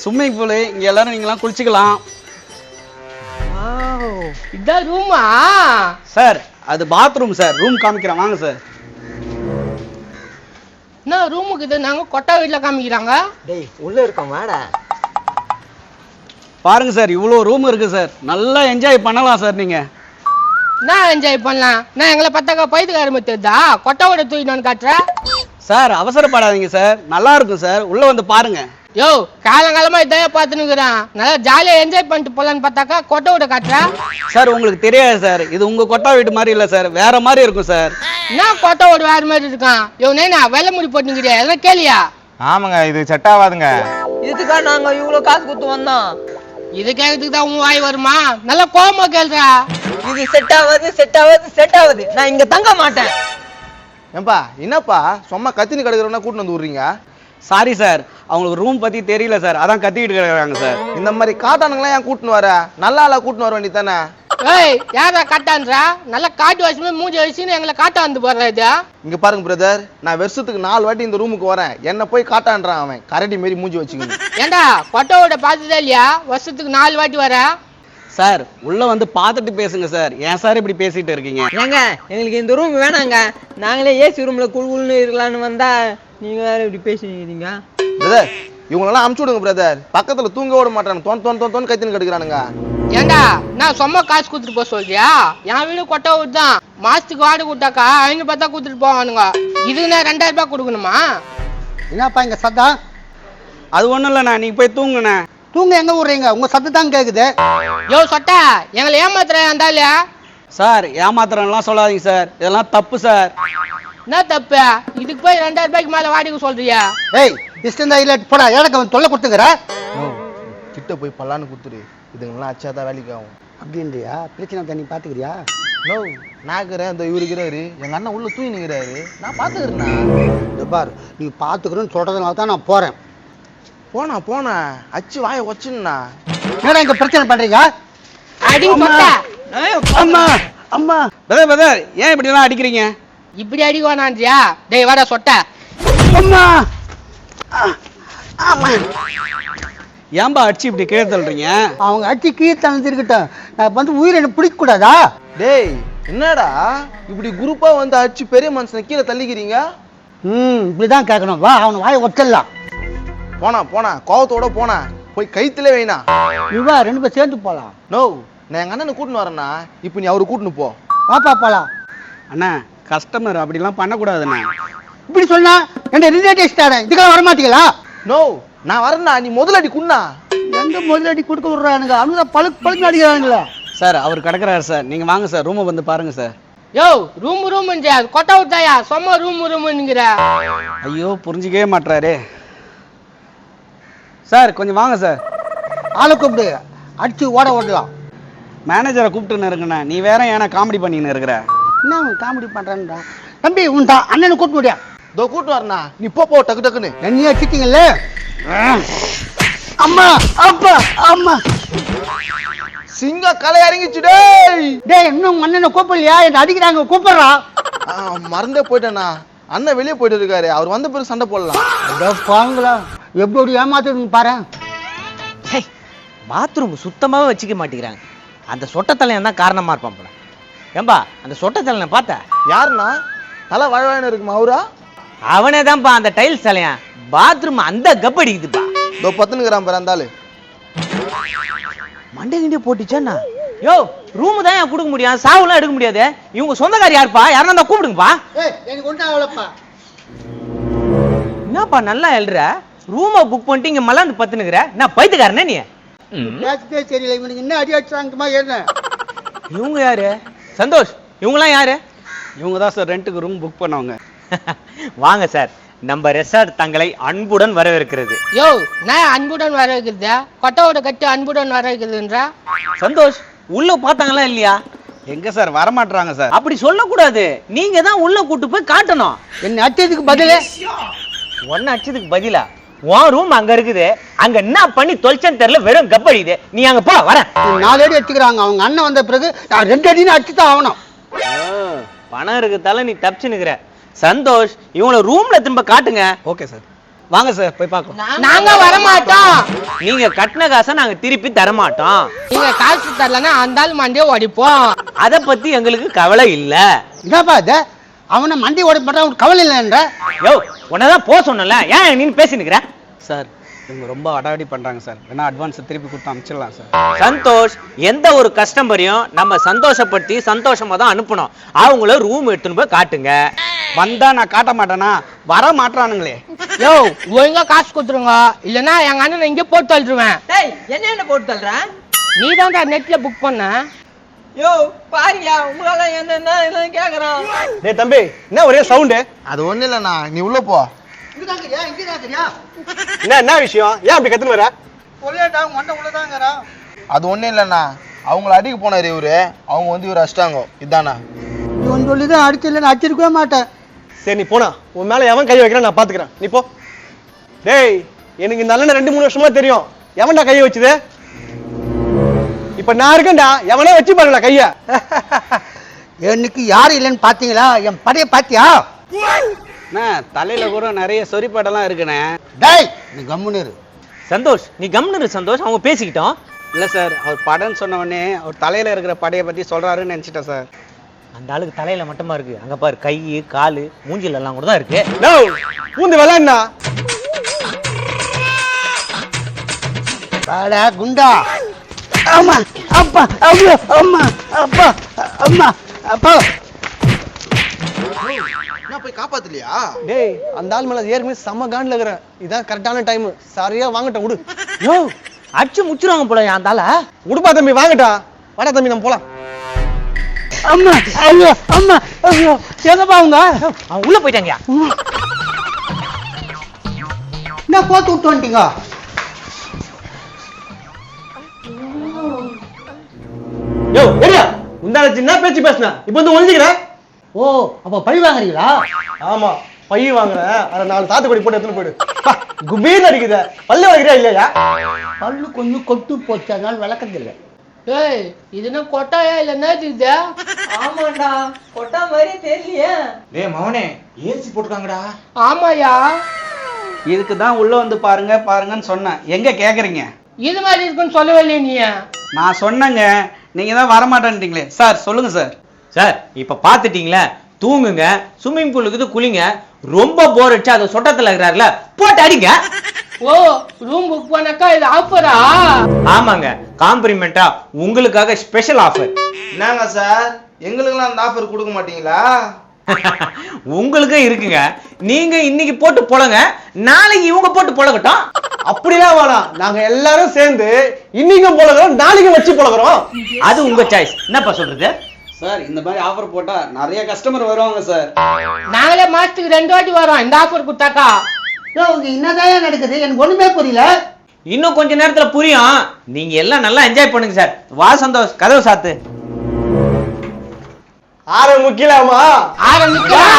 Swimming pool, இங்க எல்லாரும் நீங்களாம் குளிச்சுக்கலாம். இதான் ரூமா? சார் அது பாத்ரூம் சார். ரூம் காமிக்கிறேன் வாங்க சார். என்ன ரூமுக்கு இது நாங்க கொட்டா வீட்டுல காமிக்கிறாங்க? டேய் உள்ள இருக்கோம் வாடா. பாருங்க சார், இவ்வளோ ரூம் இருக்கு சார். நல்லா என்ஜாய் பண்ணலாம் சார். நீங்க நான் என்ஜாய் பண்ணலாம். நான் எங்களை பத்தாக்கா பைத்துக்கார மத்தா கொட்டாவோட தூக்கிட்டு காட்டுற சார். அவசரப்படாதீங்க சார், நல்லா இருக்கும் சார். உள்ள வந்து பாருங்க. யோ காலங்காலமா இதையே பார்த்துனுக்குறான். நல்லா ஜாலியா என்ஜாய் பண்ணிட்டு போலான்னு பார்த்தாக்கா கொட்டாவோட காட்டுற சார். உங்களுக்கு தெரியாது சார், இது உங்க கொட்டா வீட்டு மாதிரி இல்ல சார், வேற மாதிரி இருக்கும் சார். என்ன கொட்டாவோட வேற மாதிரி இருக்கான்? யோ நேனா வெள்ளை முடி போட்டுக்கிறியா? எல்லாம் கேளியா? ஆமாங்க, இது செட் ஆகாதுங்க. இதுக்கா நாங்க இவ்வளவு காசு கொடுத்து வந்தோம். இது கேட்கறதுக்கு தான் உன் வாய் வருமா? நல்லா கோபமா கேள்றா. இது செட் ஆகுது. நான் இங்க தங்க மாட்டேன். ஏன்பா என்னப்பா சும்மா கத்தினு கிடக்குறவனா கூட்டு வந்து விடுறீங்க? சாரி சார், அவங்களுக்கு ரூம் பத்தி தெரியல சார், அதான் கத்திக்கிட்டு கிடக்குறாங்க சார். இந்த மாதிரி காட்டானுங்களாம் ஏன் கூட்டுன்னு வர? நல்லா கூட்டுன்னு வர வேண்டியது தானே? ஏய் யாரா காட்டான்றா? நல்லா காட்டு வச்சுமே மூஞ்சி வச்சுன்னு எங்களை காட்ட வந்து போடுறா இது. இங்க பாருங்க பிரதர், நான் வருஷத்துக்கு 4 வாட்டி இந்த ரூமுக்கு வரேன். என்ன போய் காட்டான்றான் அவன். கரடி மாரி மூஞ்சி வச்சுக்கணும். ஏண்டா கொட்டோட பார்த்ததே இல்லையா? வருஷத்துக்கு 4 வாட்டி வர. சார் உள்ள வந்து பார்த்துட்டு பேசுங்க சார். ஏன் சார் இப்படி பேசிட்டு இருக்கீங்க? ஏங்க எங்களுக்கு இந்த ரூம் வேணாங்க. நாங்களே ஏசி ரூம்ல குழுன்னு இருக்கலாம்னு வந்தா நீங்க வேற இப்படி பேசுறீங்க. பிரதர் இவங்களெல்லாம் அமுச்சு விடுங்க பிரதர். பக்கத்துல தூங்க விட மாட்டானு தோன் கத்தின்னு கிடக்குறானுங்க. ஏண்டா நான் சும்மா காசு கொடுத்துட்டு போக சொல்றியா? என் வீடு கொட்டை வீடு தான். மாசத்துக்கு வாடகை கொடுத்தாக்கா 500 தான் கொடுத்துட்டு போவானுங்க. இதுக்கு நான் 2000 ரூபாய் கொடுக்கணுமா? என்னப்பா இங்க சத்தம்? அது ஒண்ணும் இல்லண்ணா, நீங்க போய் தூங்குண்ணே. தூங்க எங்க விடுறீங்க? உங்க சத்தம் தான் கேக்குது. யோ சொட்டா எங்களை ஏமாத்துற அந்த இல்லையா? சார் ஏமாத்திரம்லாம் சொல்லாதீங்க சார், இதெல்லாம் தப்பு சார். என்ன தப்பு? இதுக்கு போய் 2000 ரூபாய்க்கு மேல வாடகை சொல்றியா? ஏய் இஷ்டம் தான் இல்ல போடா. எனக்கு அவன் தொல்லை கொடுத்துங்கிற. கிட்ட போய் பல்லான்னு குடுத்துரு. இதுங்கெல்லாம் அச்சாதான் வேலைக்கு ஆகும் அப்படின்றியா? பிரச்சனை தண்ணி பாத்துக்கிறியா? நோ நாக்குறேன். இந்த இவருக்கிறாரு எங்க அண்ணன் உள்ள தூங்கி நிற்கிறாரு. நான் பாத்துக்கிறேன்னா பாரு நீ பாத்துக்கிறேன்னு சொல்றதுனால தான் நான் போறேன். போனா அச்சு வாய வச்சுன்னா என்னடா இங்க பிரச்சனை பண்றீங்க? அடி சொட்டா. அம்மா அம்மா பிரதர் பிரதர், ஏன் இப்படி எல்லாம் அடிக்கிறீங்க? இப்படி அடிக்குவானான்றியா? டேய் வாடா சொட்டா. அம்மா ஆமா ஏன்பா அடிச்சு இப்படி கீழே தள்ளுறீங்க? அவங்க அடிச்சு கீழே தந்துருக்கட்டும். நான் வந்து உயிரை என்ன பிடிக்க கூடாதா? டேய் என்னடா இப்படி குரூப்பா வந்து அடிச்சு பெரிய மனுஷனை கீழே தள்ளிக்கிறீங்க? இப்படிதான் கேட்கணும். வா அவனை வாயை ஒத்தலாம். போனா கோவத்தோட போனா போய் கைத்துல வைனா. நீ வா 2 பேர் சேர்ந்து போலாம். நோ நான் எங்க அண்ணனை கூட்டின்னு வரேன்னா இப்போ நீ அவரு கூட்டின்னு போ. வாப்பா போலாம். அண்ணா கஸ்டமர் அப்படிலாம் பண்ணக்கூடாதுண்ணா. இப்படி சொன்னா என்ன ரிலேட்டிவ்ஸ் தானே, இதுக்கெல்லாம் வரமாட்டீங்களா? நோ நான் வரேன்னா நீ முதலடி குண்ணா. எங்க முதலடி கொடுக்க விடுறானுங்க? அவங்க பழுக்கு அடிக்கிறானுங்களா? சார் அவர் கிடக்குறாரு சார், நீங்க வாங்க சார், ரூமை வந்து பாருங்க சார். யோ ரூம்ன்றியா? கொட்டை விட்டாயா? சும்மா ரூம்ங்கிற. ஐயோ புரிஞ்சிக்கவே மாட்டாரு சார். கொஞ்சம் வாங்க சார். ஆளை கூப்பிடு, அடிச்சு ஓட ஓடலாம். மேனேஜரை கூப்பிட்டுன்னு இருக்குண்ணா, நீ வேற ஏன்னா காமெடி பண்ணின்னு இருக்கிற? என்ன காமெடி பண்றான்டா தம்பி? உன் தான் அண்ணனை கூப்பிட்டு முடியா? இதோ கூட்டு வரேன்னா நீ போ டக்கு டக்குன்னு. என்னையா அடிச்சிட்டீங்கல்ல? அம்மா அப்பா அம்மா சிங்க கலை இறங்கிச்சு. டேய் டேய் இன்னும் உங்க அண்ணனை கூப்பிடலையா? என்ன அடிக்கிறாங்க, கூப்பிடுறா. மறந்தே போயிட்டேண்ணா. அண்ணன் வெளியே போயிட்டு இருக்காரு. அவர் வந்த பிறகு சண்டை போடலாம். பாருங்களா எப்படி ஏமாத்துன்னு பாரு. பாத்ரூம் சுத்தமாவே வச்சுக்க மாட்டேங்கிறாங்க. அந்த சொட்டத்தலையன் தான் காரணமா இருப்பான் போல. ஏம்பா அந்த சொட்டத்தலையனை பார்த்த? யாருண்ணா? தலை வழவாயின்னு இருக்குமா அவரா? அவனே தான்ப்பா அந்த டைல்ஸ் தலையன். பாத்ரூம் அந்த கப் அடிக்குதுப்பா. இதோ 10 கிராம் பேர் அந்த ஆளு மண்டை கிண்டே போட்டுச்சாண்ணா. யோ ரூமு தான் ஏன் கொடுக்க முடியும், சாவுலாம் எடுக்க முடியாது. இவங்க சொந்தக்காரி யாருப்பா? யாருன்னா தான் கூப்பிடுங்கப்பா. எனக்கு ஒன்றா அவ்வளோப்பா. என்னப்பா நல்லா எழுற? ரூமை புக் பண்ணிட்டு இங்க மல்லாந்து பத்துனுக்குற. என்ன பைத்துக்காரனே நீ? பேசிட்டே தெரியல. இவனுக்கு என்ன அடி அடிச்சாங்கம்மா? என்ன இவங்க யாரு? சந்தோஷ் இவங்களாம் யாரு? இவங்க தான் சார் ரெண்ட்டுக்கு ரூம் புக் பண்ணவங்க. வாங்க சார், நம்ம ரெசார்ட் தங்களை அன்புடன் வரவேற்கிறது. யோ நான் அன்புடன் வர வைக்கிறதா? கொட்டோட கட்டி அன்புடன் வர வைக்கிறதுன்றா? சந்தோஷ் உள்ள பார்த்தாங்களா இல்லையா? எங்க சார் வரமாட்டாங்க சார். அப்படி சொல்லக்கூடாது, நீங்க தான் உள்ள கூட்டு போய் காட்டணும். என்ன அடிச்சதுக்கு பதிலே ஒன்னு அடிச்சதுக்கு பதிலா உன் ரூம் அங்க இருக்குது. அங்க என்ன பண்ணி தொலைச்சன்னு தெரியல, வெறும் கப்படிது. நீ அங்க போ. வர 4 அடி அடிச்சுக்கிறாங்க. அவங்க அண்ணன் வந்த பிறகு நான் 2 அடின்னு அடிச்சுதான் ஆகணும். பணம் இருக்குதால நீ தப்பிச்சு நிக்கிற. சந்தோஷ் இவங்கள ரூம்ல திரும்ப காட்டுங்க. ஓகே சார், வாங்க சார் போய் பார்க்கலாம். நாங்க வர மாட்டோம். நீங்க கட்டின காசை நாங்க திருப்பி தரமாட்டோம். நீங்க காசு தரலன்னா அந்த ஆள் மண்டியே ஓடிப்போம். அத பத்தி எங்களுக்கு கவலை இல்ல. என்னப்பா இது? அவனை மண்டி ஓடி போட்டா உனக்கு கவலை இல்லைன்ற? யோ உன்னதான் போக சொன்னல, ஏன் நீ பேசி நிக்கிற? சார் இவங்க ரொம்ப அடாவடி பண்றாங்க சார். வேணா அட்வான்ஸ் திருப்பி கொடுத்து அனுப்பிச்சிடலாம் சார். சந்தோஷ், எந்த ஒரு கஸ்டமரையும் நம்ம சந்தோஷப்படுத்தி சந்தோஷமா தான் அனுப்பணும். அவங்கள ரூம் எடுத்துன்னு போய் காட்டுங்க. வந்தா நான் காட்ட மாட்டேனா? வர மாட்டானுங்களே. யோ ஒழுங்கா காசு கொடுத்துருங்க, இல்லைன்னா எங்க அண்ணன் இங்கே போட்டு தள்ளிடுவேன். என்ன போட்டு தள்ளுறேன்? நீ தான் நெட்ல புக் பண்ண. யோ பாரியா, உங்களால என்ன கேக்குறான்? டேய் தம்பி, என்ன ஒரே சவுண்டு? அது ஒண்ணு இல்லண்ணா, நீ உள்ள போ. என்ன விஷயம்? ஏன் அப்படி கத்துன்னு வர? அது ஒண்ணு இல்லண்ணா, அவங்கள அடிக்க போனாரு இவரு, அவங்க வந்து இவரு அடிச்சிட்டாங்க. இதானா இவன் சொல்லிதான் அடிச்சு இல்லைன்னு அடிச்சிருக்கவே மாட்டேன். சரி நீ போனா, உன் மேல எவன் கை வைக்கிறான் நான் பாத்துக்கிறேன், நீ போ. டேய், எனக்கு இந்த அண்ணனை 2-3 வருஷமா தெரியும். எவன்டா கையை வச்சுது? இப்ப நான் இருக்கேன்டா, எவனே வச்சு பாருடா கைய. எனக்கு யாரும் இல்லைன்னு பாத்தீங்களா? என் படைய பாத்தியா? அண்ணா தலையில கூட நிறைய சொரிப்பாடெல்லாம் இருக்குண்ணே. டேய் நீ கம்முன்னு இரு. சந்தோஷ், நீ கம்னு சந்தோஷ், அவங்க பேசிக்கிட்டோம். இல்ல சார், அவர் படம்னு சொன்ன உடனே அவர் தலையில இருக்கிற படையை பத்தி சொல்றாருன்னு நினைச்சிட்டேன் சார். அந்த ஆளுக்கு தலையில மட்டுமா இருக்கு, அங்க பாரு கை காலு மூஞ்சில எல்லாம் கூட தான் இருக்கு. டேய், பூந்து விளையாடுனா. வாடா குண்டா. அம்மா அப்பா ஐயோ அம்மா அப்பா அம்மா அப்பா. என்ன போய் காப்பாத்தலையா? டேய், அந்த ஆள் மேல ஏற்கனவே செம்ம காண்டில் இருக்கிறேன். இதான் கரெக்டான டைம். சரியா வாங்கட்டும், விடு. யோ அடிச்சு முச்சிருவாங்க போல அந்த ஆள. விடுப்பா தம்பி, வாங்கட்டா. வாடா தம்பி, நம்ம போலாம். அம்மா ஐயோ அம்மா ஐயோ. எங்கப்பா அவங்க? அவங்க உள்ள போயிட்டாங்க. என்ன போட்டு விட்டு வந்துட்டீங்க? யோ ஏரியா, உண்டான சின்ன பேச்சு பேசுன, இப்போ வந்து ஒளிஞ்சிக்கிறேன். ஓ அப்ப பழி வாங்குறீங்களா? ஆமா, பை வாங்குறேன். அதை 4 சாத்துக்குடி போட்டு எடுத்துன்னு போயிடு. குபீர் அடிக்குத, பல்ல வளைக்கிறியா இல்லையா? பல்லு கொஞ்சம் கொட்டு போச்சு, அதனால விளக்கதில்லை. ஏய் இது என்ன கொட்டாயா இல்ல என்னது? ஆமாண்டா, கொட்டா மாதிரி தெரியலையே. டேய் மவனே, ஏசி போட்டுருக்காங்கடா. ஆமாயா, இதுக்கு தான் உள்ள வந்து பாருங்க பாருங்கன்னு சொன்னேன். எங்க கேக்குறீங்க? இது மாதிரி இருக்குன்னு சொல்லவே இல்லையே நீ. நான் சொன்னேங்க, நீங்க தான் வரமாட்டேன்றீங்களே. சார் சொல்லுங்க சார். சார் இப்ப பாத்துட்டீங்களா, தூங்குங்க, ஸ்விம்மிங் பூலுக்கு குளிங்க. ரொம்ப போர் அடிச்சா அது சொட்டத்துல இருக்கிறாருல, போட்டு அடிங்க. ஓ ரூம் புக் பண்ணாக்கா இது ஆஃபரா? ஆமாங்க, காம்ப்ளிமெண்டா உங்களுக்காக ஸ்பெஷல் ஆஃபர். என்னங்க சார், எங்களுக்கெல்லாம் அந்த ஆஃபர் கொடுக்க மாட்டீங்களா? உங்களுக்கு இருக்குங்க. நீங்க இன்னைக்கு போட்டு போலங்க, நாளைக்கு இவங்க போட்டு போலகட்டும். அப்படிலாம் வேணாம், நாங்க எல்லாரும் சேர்ந்து இன்னைக்கும் போலகிறோம், நாளைக்கும் வச்சு போலகிறோம். அது உங்க சாய்ஸ். என்னப்பா சொல்றது? சார் இந்த மாதிரி ஆஃபர் போட்டா நிறைய கஸ்டமர் வருவாங்க சார். நாங்களே மாசத்துக்கு 2 வாட்டி வரோம் இந்த ஆஃபர் கொடுத்தாக்கா. என்னதான் நடக்குது? எனக்கு ஒண்ணுமே புரியல. இன்னும் கொஞ்ச நேரத்துல புரியும். நீங்க எல்லாம் நல்லா என்ஜாய் பண்ணுங்க சார். வா சந்தோஷ், கதவு சாத்து. ஆரம்பிக்கலாமா? ஆரம்பிக்கலாம்.